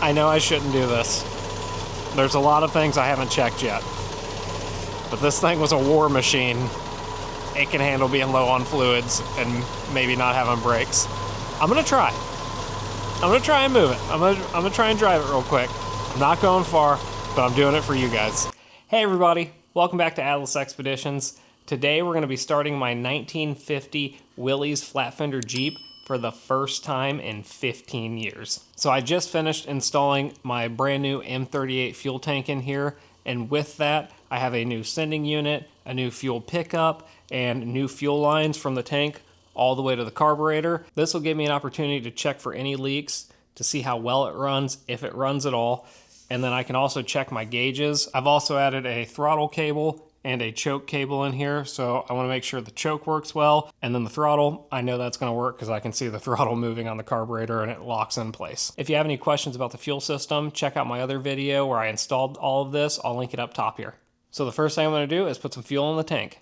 I know I shouldn't do this. There's a lot of things I haven't checked yet. But this thing was a war machine. It can handle being low on fluids and maybe not having brakes. I'm gonna try. I'm gonna try and move it. I'm gonna try and drive it real quick. I'm not going far, but I'm doing it for you guys. Hey everybody, welcome back to Atlas Expeditions. Today we're gonna be starting my 1950 Willys flat fender Jeep for the first time in 15 years. So I just finished installing my brand new M38 fuel tank in here, and with that I have a new sending unit, a new fuel pickup, and new fuel lines from the tank all the way to the carburetor. This will give me an opportunity to check for any leaks, to see how well it runs, if it runs at all, and then I can also check my gauges. I've also added a throttle cable and a choke cable in here, so I want to make sure the choke works well, and then the throttle, I know that's going to work because I can see the throttle moving on the carburetor and it locks in place. If you have any questions about the fuel system, check out my other video where I installed all of this. I'll link it up top here. So the first thing I'm going to do is put some fuel in the tank.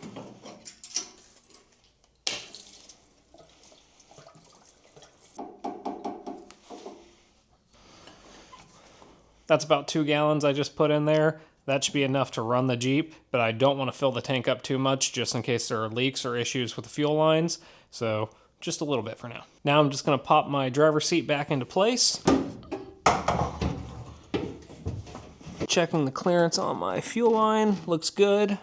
That's about 2 gallons I just put in there. That should be enough to run the Jeep, but I don't want to fill the tank up too much just in case there are leaks or issues with the fuel lines. So just a little bit for now. Now I'm just going to pop my driver's seat back into place. Checking the clearance on my fuel line. Looks good.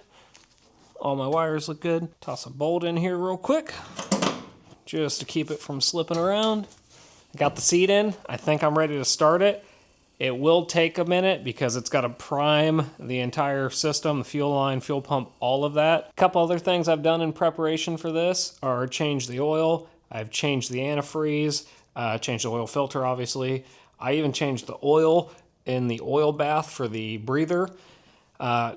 All my wires look good. Toss a bolt in here real quick just to keep it from slipping around. Got the seat in. I think I'm ready to start it. It will take a minute because it's got to prime the entire system, the fuel line, fuel pump, all of that. A couple other things I've done in preparation for this are change the oil. I've changed the antifreeze, changed the oil filter, obviously. I even changed the oil in the oil bath for the breather.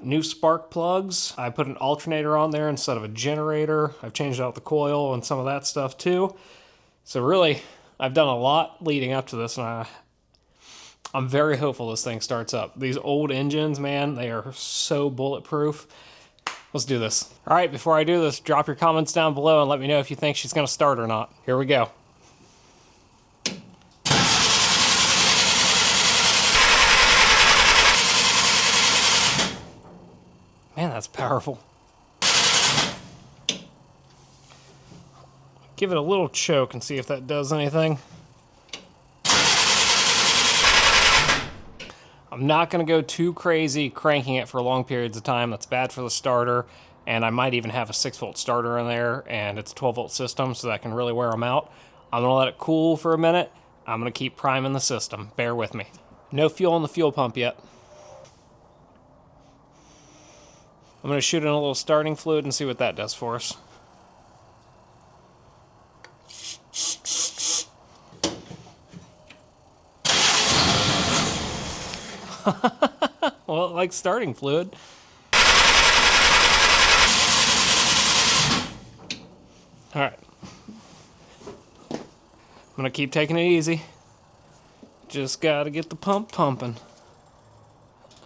New spark plugs. I put an alternator on there instead of a generator. I've changed out the coil and some of that stuff too. So really, I've done a lot leading up to this, and I'm very hopeful this thing starts up. These old engines, man, they are so bulletproof. Let's do this. All right, before I do this, drop your comments down below and let me know if you think she's gonna start or not. Here we go. Man, that's powerful. Give it a little choke and see if that does anything. I'm not going to go too crazy cranking it for long periods of time. That's bad for the starter, and I might even have a 6-volt starter in there, and it's a 12-volt system, so that can really wear them out. I'm going to let it cool for a minute. I'm going to keep priming the system. Bear with me. No fuel in the fuel pump yet. I'm going to shoot in a little starting fluid and see what that does for us. Well, like starting fluid. All right. I'm gonna keep taking it easy. Just gotta get the pump pumping.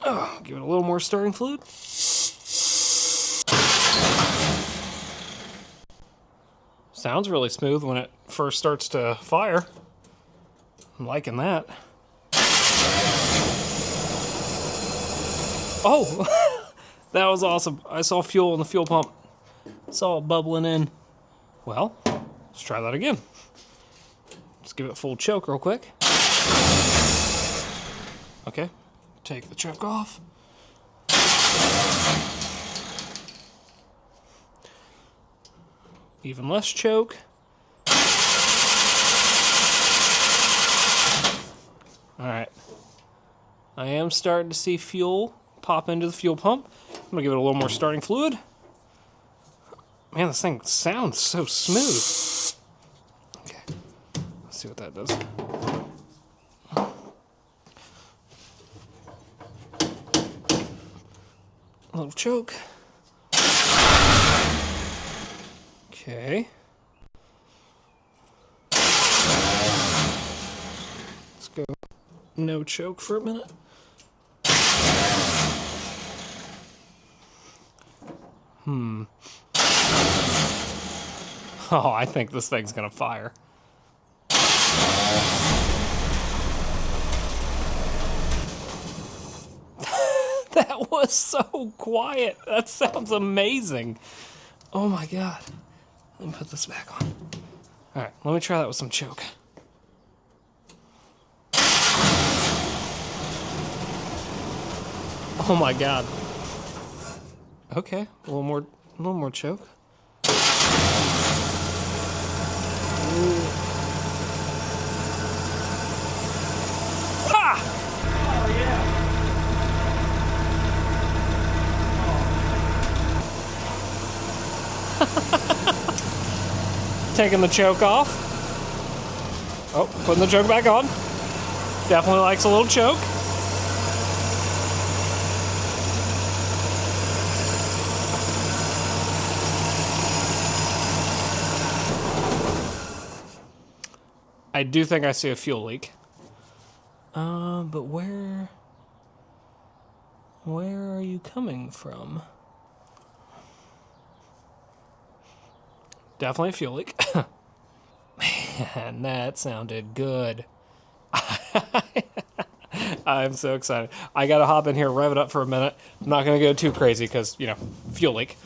Oh, give it a little more starting fluid. Sounds really smooth when it first starts to fire. I'm liking that. Oh, that was awesome. I saw fuel in the fuel pump. Saw it bubbling in. Well, let's try that again. Let's give it a full choke real quick. Okay, take the choke off. Even less choke. All right. I am starting to see fuel pop into the fuel pump. I'm gonna give it a little more starting fluid. Man, this thing sounds so smooth. Okay, let's see what that does. A little choke. Okay. Let's go no choke for a minute. Oh, I think this thing's gonna fire. That was so quiet. That sounds amazing. Oh my God. Let me put this back on. All right, let me try that with some choke. Oh my God. Okay, a little more choke. Ha! Oh yeah. Taking the choke off. Oh, putting the choke back on. Definitely likes a little choke. I do think I see a fuel leak. But where are you coming from? Definitely a fuel leak. Man, that sounded good. I'm so excited. I gotta hop in here, rev it up for a minute. I'm not gonna go too crazy because, you know, fuel leak.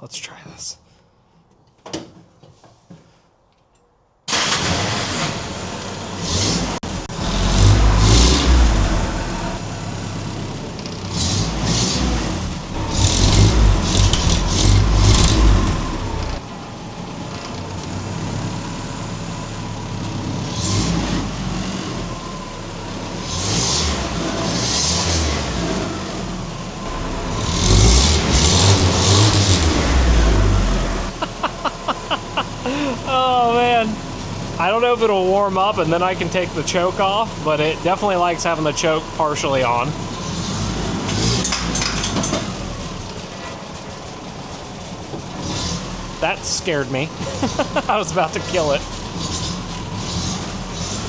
Let's try this. Oh man, I don't know if it'll warm up and then I can take the choke off, but it definitely likes having the choke partially on. That scared me. I was about to kill it.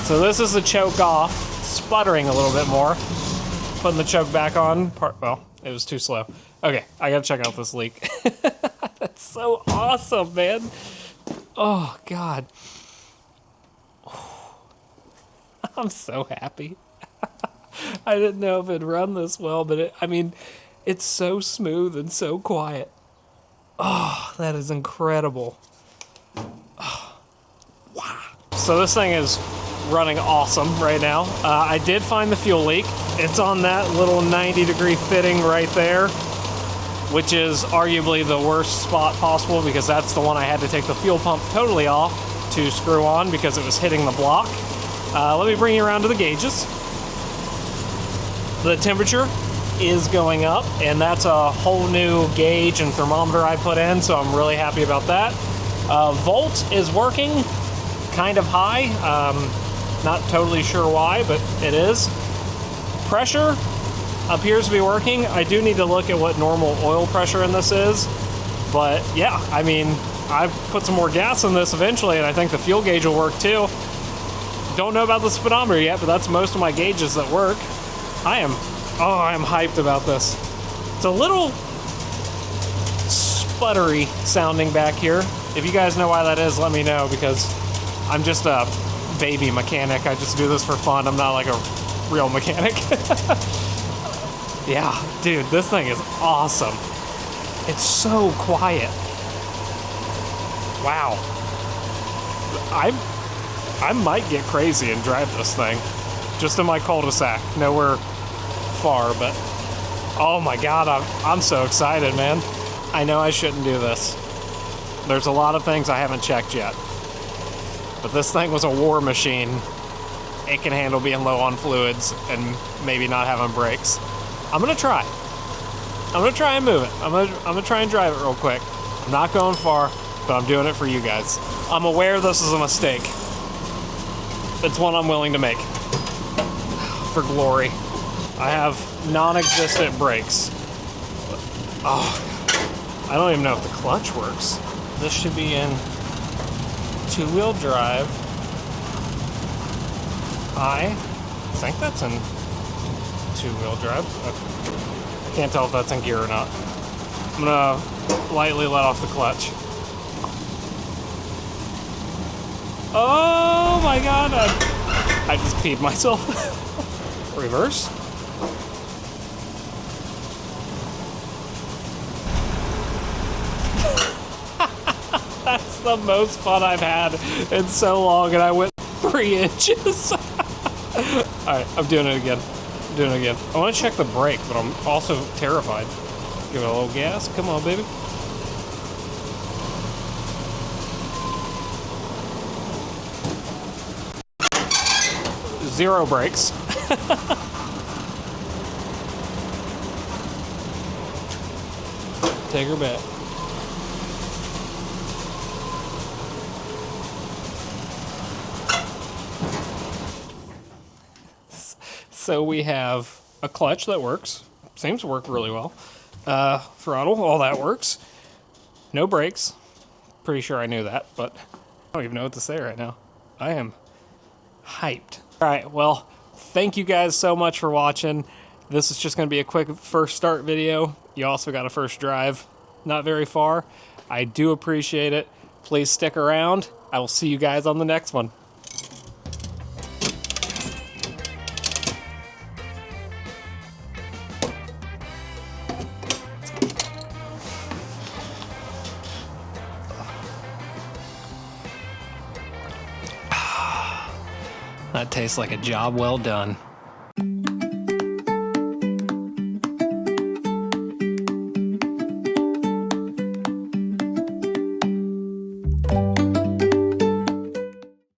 So this is the choke off, sputtering a little bit more. Putting the choke back on, well, it was too slow. Okay, I gotta check out this leak. That's so awesome, man. Oh, God. I'm so happy. I didn't know if it'd run this well, but I mean, it's so smooth and so quiet. Oh, that is incredible. Oh, wow. So this thing is running awesome right now. I did find the fuel leak. It's on that little 90-degree fitting right there, which is arguably the worst spot possible because that's the one I had to take the fuel pump totally off to screw on because it was hitting the block. Let me bring you around to the gauges. The temperature is going up, and that's a whole new gauge and thermometer I put in, so I'm really happy about that. Volt is working kind of high. Not totally sure why, but it is. Pressure appears to be working. I do need to look at what normal oil pressure in this is, but yeah, I mean, I've put some more gas in this eventually, and I think the fuel gauge will work too. Don't know about the speedometer yet, but that's most of my gauges that work. I am hyped about this. It's a little sputtery sounding back here. If you guys know why that is, let me know, because I'm just a baby mechanic. I just do this for fun. I'm not like a real mechanic. Yeah, dude, this thing is awesome. It's so quiet. Wow. I might get crazy and drive this thing. Just in my cul-de-sac. Nowhere far, but oh my God, I'm so excited, man. I know I shouldn't do this. There's a lot of things I haven't checked yet. But this thing was a war machine. It can handle being low on fluids and maybe not having brakes. I'm gonna try. I'm gonna try and move it. I'm gonna try and drive it real quick. I'm not going far, but I'm doing it for you guys. I'm aware this is a mistake. It's one I'm willing to make. For glory. I have non-existent brakes. Oh, I don't even know if the clutch works. This should be in two-wheel drive. I think that's in two-wheel drive. I can't tell if that's in gear or not. I'm gonna lightly let off the clutch. Oh my God, I just peed myself. Reverse. It's the most fun I've had in so long, and I went 3 inches. Alright, I'm doing it again. I want to check the brake, but I'm also terrified. Give it a little gas. Come on, baby. Zero brakes. Take her back. So we have a clutch that works. Seems to work really well. Throttle, all that works. No brakes. Pretty sure I knew that, but I don't even know what to say right now. I am hyped. Alright, well, thank you guys so much for watching. This is just going to be a quick first start video. You also got a first drive. Not very far. I do appreciate it. Please stick around. I will see you guys on the next one. That tastes like a job well done.